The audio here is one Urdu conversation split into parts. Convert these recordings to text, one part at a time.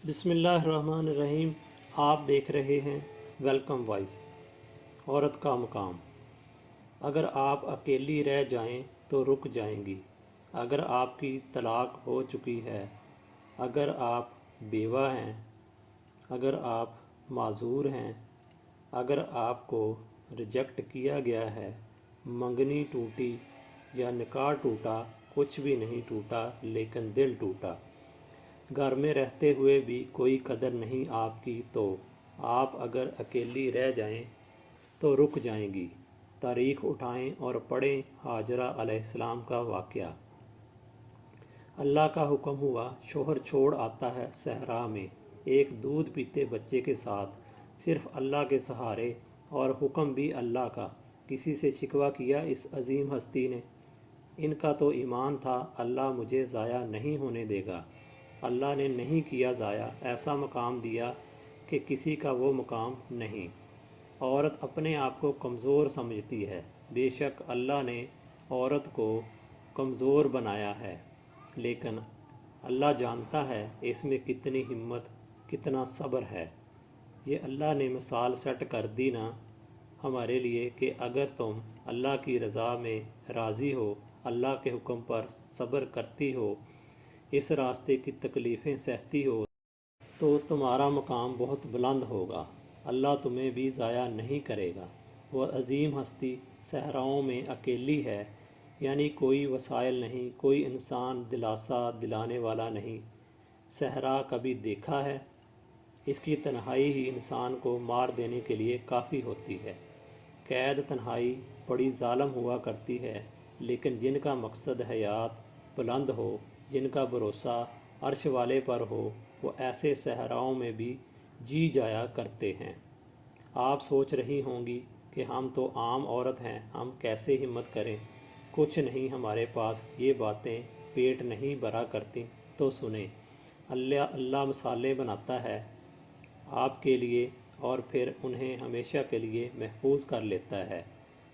بسم اللہ الرحمن الرحیم۔ آپ دیکھ رہے ہیں ویلکم وائس، عورت کا مقام۔ اگر آپ اکیلی رہ جائیں تو رک جائیں گی، اگر آپ کی طلاق ہو چکی ہے، اگر آپ بیوہ ہیں، اگر آپ معذور ہیں، اگر آپ کو ریجیکٹ کیا گیا ہے، منگنی ٹوٹی یا نکاح ٹوٹا، کچھ بھی نہیں ٹوٹا لیکن دل ٹوٹا۔ گھر میں رہتے ہوئے بھی کوئی قدر نہیں آپ کی، تو آپ اگر اکیلی رہ جائیں تو رک جائیں گی۔ تاریخ اٹھائیں اور پڑھیں ہاجرہ علیہ السلام کا واقعہ۔ اللہ کا حکم ہوا، شوہر چھوڑ آتا ہے صحرا میں ایک دودھ پیتے بچے کے ساتھ، صرف اللہ کے سہارے، اور حکم بھی اللہ کا۔ کسی سے شکوہ کیا اس عظیم ہستی نے؟ ان کا تو ایمان تھا، اللہ مجھے ضائع نہیں ہونے دے گا۔ اللہ نے نہیں کیا ضائع، ایسا مقام دیا کہ کسی کا وہ مقام نہیں۔ عورت اپنے آپ کو کمزور سمجھتی ہے، بے شک اللہ نے عورت کو کمزور بنایا ہے، لیکن اللہ جانتا ہے اس میں کتنی ہمت، کتنا صبر ہے۔ یہ اللہ نے مثال سیٹ کر دی نا ہمارے لیے کہ اگر تم اللہ کی رضا میں راضی ہو، اللہ کے حکم پر صبر کرتی ہو، اس راستے کی تکلیفیں سہتی ہو، تو تمہارا مقام بہت بلند ہوگا۔ اللہ تمہیں بھی ضائع نہیں کرے گا۔ وہ عظیم ہستی صحراؤں میں اکیلی ہے، یعنی کوئی وسائل نہیں، کوئی انسان دلاسا دلانے والا نہیں۔ صحرا کبھی دیکھا ہے؟ اس کی تنہائی ہی انسان کو مار دینے کے لیے کافی ہوتی ہے۔ قید تنہائی بڑی ظالم ہوا کرتی ہے، لیکن جن کا مقصد حیات بلند ہو، جن کا بھروسہ عرش والے پر ہو، وہ ایسے صحراؤں میں بھی جی جایا کرتے ہیں۔ آپ سوچ رہی ہوں گی کہ ہم تو عام عورت ہیں، ہم کیسے ہمت کریں؟ کچھ نہیں، ہمارے پاس یہ باتیں پیٹ نہیں بھرا کرتی تو سنیں۔ اللہ مسالے بناتا ہے آپ کے لیے اور پھر انہیں ہمیشہ کے لیے محفوظ کر لیتا ہے۔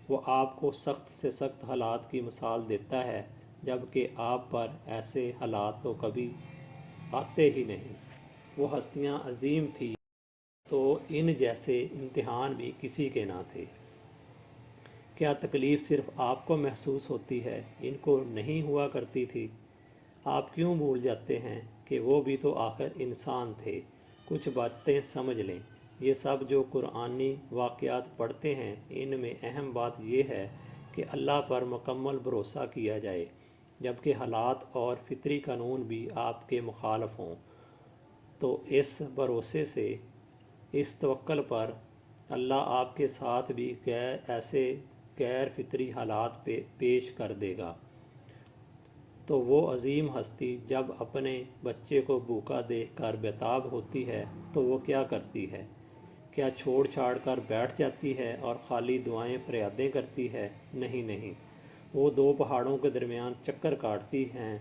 وہ آپ کو سخت سے سخت حالات کی مثال دیتا ہے، جبکہ آپ پر ایسے حالات تو کبھی آتے ہی نہیں۔ وہ ہستیاں عظیم تھیں تو ان جیسے امتحان بھی کسی کے نہ تھے۔ کیا تکلیف صرف آپ کو محسوس ہوتی ہے، ان کو نہیں ہوا کرتی تھی؟ آپ کیوں بھول جاتے ہیں کہ وہ بھی تو آخر انسان تھے؟ کچھ باتیں سمجھ لیں۔ یہ سب جو قرآنی واقعات پڑھتے ہیں، ان میں اہم بات یہ ہے کہ اللہ پر مکمل بھروسہ کیا جائے، جبکہ حالات اور فطری قانون بھی آپ کے مخالف ہوں۔ تو اس بھروسے سے، اس توکل پر، اللہ آپ کے ساتھ بھی ایسے غیر فطری حالات پیش کر دے گا۔ تو وہ عظیم ہستی جب اپنے بچے کو بھوکا دیکھ کر بیتاب ہوتی ہے تو وہ کیا کرتی ہے؟ کیا چھوڑ چھاڑ کر بیٹھ جاتی ہے اور خالی دعائیں فریادیں کرتی ہے؟ نہیں نہیں، وہ دو پہاڑوں کے درمیان چکر کاٹتی ہیں،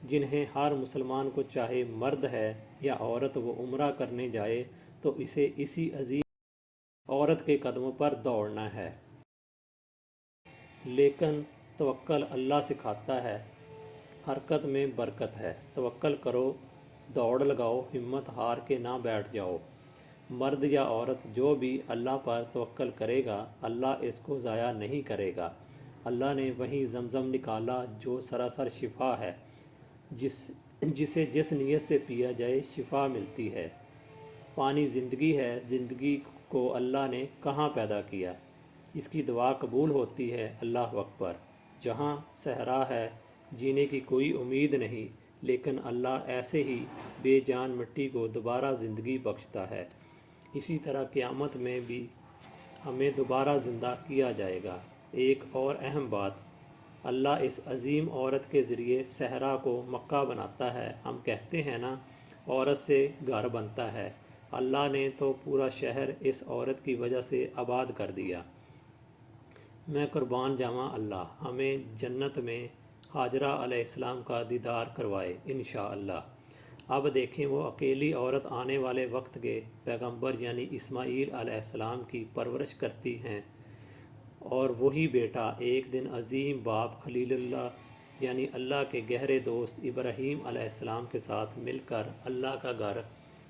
جنہیں ہر مسلمان کو، چاہے مرد ہے یا عورت، وہ عمرہ کرنے جائے تو اسے اسی عظیم عورت کے قدموں پر دوڑنا ہے۔ لیکن توکل اللہ سکھاتا ہے، حرکت میں برکت ہے۔ توکل کرو، دوڑ لگاؤ، ہمت ہار کے نہ بیٹھ جاؤ۔ مرد یا عورت جو بھی اللہ پر توکل کرے گا، اللہ اس کو ضائع نہیں کرے گا۔ اللہ نے وہیں زمزم نکالا جو سراسر شفا ہے، جسے جس نیت سے پیا جائے شفا ملتی ہے۔ پانی زندگی ہے، زندگی کو اللہ نے کہاں پیدا کیا؟ اس کی دعا قبول ہوتی ہے، اللہ اکبر۔ جہاں صحرا ہے، جینے کی کوئی امید نہیں، لیکن اللہ ایسے ہی بے جان مٹی کو دوبارہ زندگی بخشتا ہے۔ اسی طرح قیامت میں بھی ہمیں دوبارہ زندہ کیا جائے گا۔ ایک اور اہم بات، اللہ اس عظیم عورت کے ذریعے صحرا کو مکہ بناتا ہے۔ ہم کہتے ہیں نا، عورت سے گھر بنتا ہے، اللہ نے تو پورا شہر اس عورت کی وجہ سے آباد کر دیا۔ میں قربان جاواں اللہ ہمیں جنت میں ہاجرہ علیہ السلام کا دیدار کروائے انشاءاللہ۔ اب دیکھیں، وہ اکیلی عورت آنے والے وقت کے پیغمبر یعنی اسماعیل علیہ السلام کی پرورش کرتی ہیں، اور وہی بیٹا ایک دن عظیم باپ خلیل اللہ یعنی اللہ کے گہرے دوست ابراہیم علیہ السلام کے ساتھ مل کر اللہ کا گھر